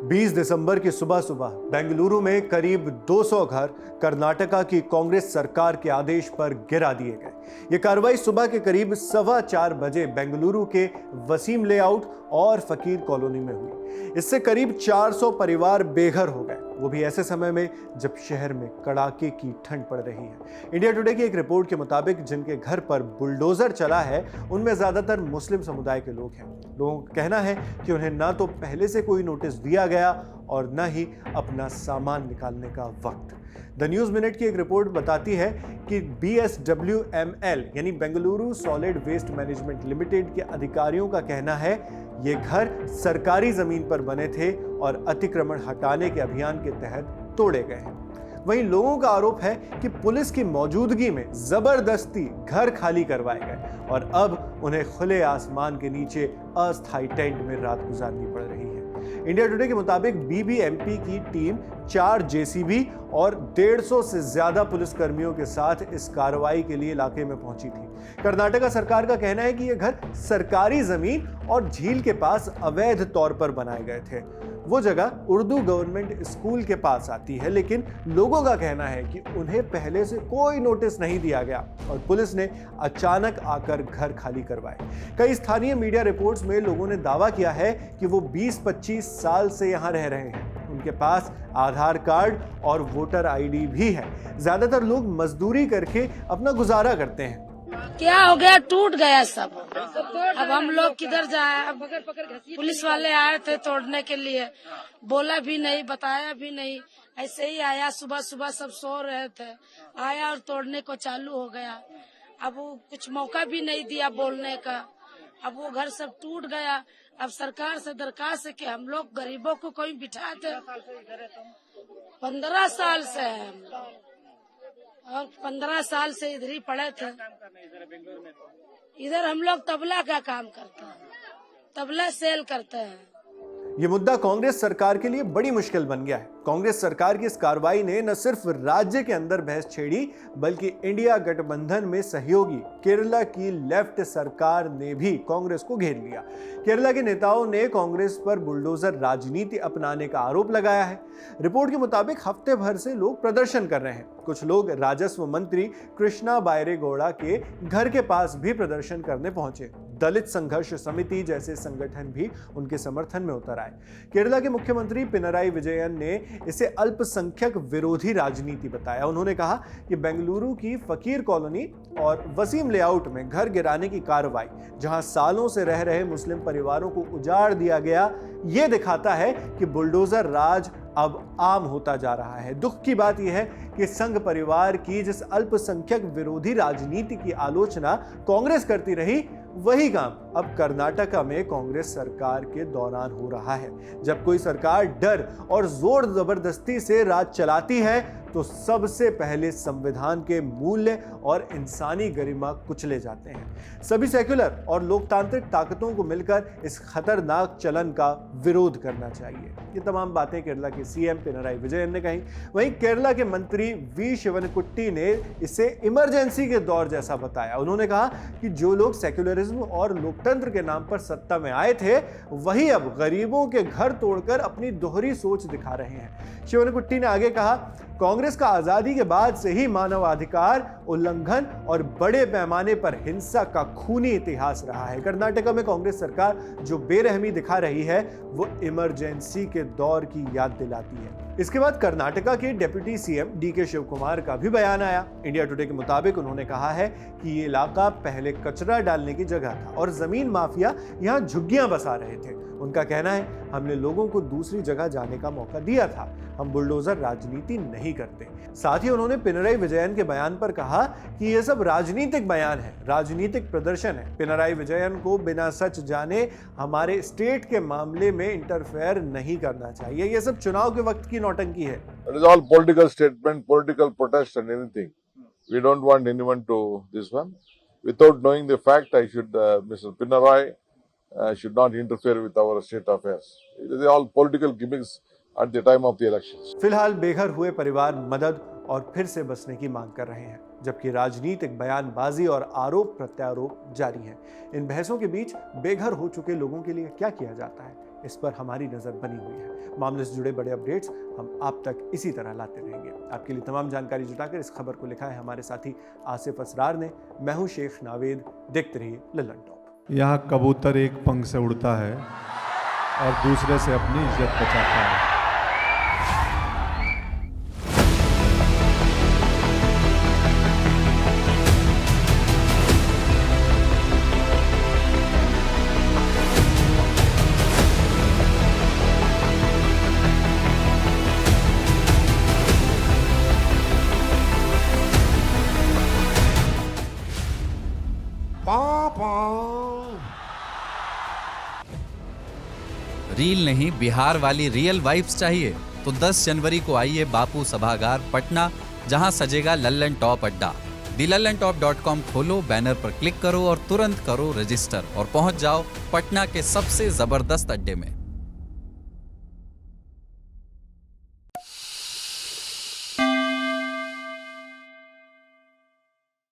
बीस दिसंबर की सुबह सुबह बेंगलुरु में करीब 200 घर कर्नाटका की कांग्रेस सरकार के आदेश पर गिरा दिए गए। यह कार्रवाई सुबह के करीब 4:15 बजे बेंगलुरु के वसीम लेआउट और फकीर कॉलोनी में हुई। इससे करीब 400 परिवार बेघर हो गए, वो भी ऐसे समय में जब शहर में कड़ाके की ठंड पड़ रही है। इंडिया टुडे की एक रिपोर्ट के मुताबिक जिनके घर पर बुलडोजर चला है उनमें ज्यादातर मुस्लिम समुदाय के लोग हैं। लोगों का कहना है कि उन्हें ना तो पहले से कोई नोटिस दिया गया और न ही अपना सामान निकालने का वक्त। द न्यूज मिनट की एक रिपोर्ट बताती है कि BSWML यानी Bengaluru solid waste management limited के अधिकारियों का कहना है ये घर सरकारी जमीन पर बने थे और अतिक्रमण हटाने के अभियान के तहत तोड़े गए हैं। वहीं लोगों का आरोप है कि पुलिस की मौजूदगी में जबरदस्ती घर खाली करवाए गए और अब उन्हें खुले आसमान के नीचे अस्थायी टेंट में रात गुजारनी पड़ रही है। इंडिया टुडे के मुताबिक BBMP की टीम 4 JCB और 150 से ज्यादा पुलिसकर्मियों के साथ इस कार्रवाई के लिए इलाके में पहुंची थी। कर्नाटका सरकार का कहना है कि यह घर सरकारी जमीन और झील के पास अवैध तौर पर बनाए गए थे। वो जगह उर्दू गवर्नमेंट स्कूल के पास आती है, लेकिन लोगों का कहना है कि उन्हें पहले से कोई नोटिस नहीं दिया गया और पुलिस ने अचानक आकर घर खाली करवाए। कई स्थानीय मीडिया रिपोर्ट्स में लोगों ने दावा किया है कि वो 20-25 साल से यहां रह रहे हैं। उनके पास आधार कार्ड और वोटर ID भी है। ज्यादातर लोग मजदूरी करके अपना गुजारा करते हैं। क्या हो गया, टूट गया सब। अब हम लोग किधर जाए। अब पुलिस वाले आए थे तोड़ने के लिए, बोला भी नहीं, बताया भी नहीं, ऐसे ही आया। सुबह सुबह सब सो रहे थे, आया और तोड़ने को चालू हो गया। अब वो कुछ मौका भी नहीं दिया बोलने का। अब वो घर सब टूट गया। अब सरकार से दरखास्त है कि हम लोग गरीबों को कोई बिठा दे। 15 साल से है हम लोग, और 15 साल से इधर ही पड़े थे। इधर हम लोग तबला का काम करते हैं, तबला सेल करते हैं। ये मुद्दा कांग्रेस सरकार के लिए बड़ी मुश्किल बन गया है। कांग्रेस सरकार की इस कार्रवाई ने न सिर्फ राज्य के अंदर बहस छेड़ी, बल्कि इंडिया गठबंधन में सहयोगी केरला की लेफ्ट सरकार ने भी कांग्रेस को घेर लिया। केरला के नेताओं ने कांग्रेस पर बुलडोजर राजनीति अपनाने का आरोप लगाया है। रिपोर्ट के मुताबिक हफ्ते भर से लोग प्रदर्शन कर रहे हैं। कुछ लोग राजस्व मंत्री कृष्णा बायरेगौड़ा के घर के पास भी प्रदर्शन करने पहुंचे। दलित संघर्ष समिति जैसे संगठन भी उनके समर्थन में उतर आए। केरला के मुख्यमंत्री पिनराई विजयन ने इसे अल्पसंख्यक विरोधी राजनीति बताया। उन्होंने कहा कि बेंगलुरु की फकीर कॉलोनी और वसीम लेआउट में घर गिराने की कार्रवाई, जहां सालों से रह रहे मुस्लिम परिवारों को उजाड़ दिया गया, यह दिखाता है कि बुलडोजर राज अब आम होता जा रहा है। दुख की बात यह है कि संघ परिवार की जिस अल्पसंख्यक विरोधी राजनीति की आलोचना कांग्रेस करती रही, वही काम अब कर्नाटका में कांग्रेस सरकार के दौरान हो रहा है। जब कोई सरकार डर और जोर जबरदस्ती से राज चलाती है तो सबसे पहले संविधान के मूल्य और इंसानी गरिमा कुचले जाते हैं। सभी सेक्युलर और लोकतांत्रिक ताकतों को मिलकर इस खतरनाक चलन का विरोध करना चाहिए। ये तमाम बातें केरला के CM पिनराई विजयन ने कही। वहीं केरला के मंत्री V शिवनकुट्टी ने इसे इमरजेंसी के दौर जैसा बताया। उन्होंने कहा कि जो लोग सेक्युलरिज्म और लोकतंत्र के नाम पर सत्ता में आए थे, वही अब गरीबों के घर तोड़कर अपनी दोहरी सोच दिखा रहे हैं। शिवनकुट्टी ने आगे कहा, कांग्रेस का आजादी के बाद से ही मानवाधिकार उल्लंघन और बड़े पैमाने पर हिंसा का खूनी इतिहास रहा है। कर्नाटका में कांग्रेस सरकार जो बेरहमी दिखा रही है, वो इमरजेंसी के दौर की याद दिलाती है। इसके बाद कर्नाटका के deputy CM DK Shiv Kumar का भी बयान आया। इंडिया टुडे के मुताबिक उन्होंने कहा है कि ये इलाका पहले कचरा डालने की जगह था और जमीन माफिया यहाँ झुग्गियां बसा रहे थे। उनका कहना है, हमने लोगों को दूसरी जगह जाने का मौका दिया था, हम बुलडोजर राजनीति नहीं करते। साथ ही उन्होंने पिनराई विजयन के बयान पर कहा कि यह सब राजनीतिक बयान है, राजनीतिक प्रदर्शन है। पिनराई विजयन को बिना सच जाने हमारे स्टेट के मामले में इंटरफेयर नहीं करना चाहिए। यह सब चुनाव के वक्त की नौटंकी है। It is all political statement, political protest and anything. We don't want anyone to this one. Without knowing the fact, Mr. Pinarayi should not interfere with our state affairs. It is all political gimmicks at the time of the elections. फिलहाल बेघर हुए परिवार मदद और फिर से बसने की मांग कर रहे हैं। जबकि राजनीतिक बयानबाजी और आरोप प्रत्यारोप जारी है। इन बहसों के बीच बेघर हो चुके लोगों के लिए क्या किया जाता है, इस पर हमारी नजर बनी हुई है। मामले से जुड़े बड़े अपडेट्स हम आप तक इसी तरह लाते रहेंगे। आपके लिए तमाम जानकारी जुटाकर इस खबर को लिखा है हमारे साथी आसिफ असरार ने। मैं हूं शेख नावेद, देखते रहिए लल्लन टॉप। यहाँ कबूतर एक पंख से उड़ता है और दूसरे से अपनी इज्जत बचाता है। रील नहीं, बिहार वाली रियल वाइब्स चाहिए तो 10 जनवरी को आइए बापू सभागार पटना, जहां सजेगा लल्लन टॉप अड्डा। thelallanTop.com खोलो, बैनर पर क्लिक करो और तुरंत करो रजिस्टर और पहुंच जाओ पटना के सबसे जबरदस्त अड्डे में।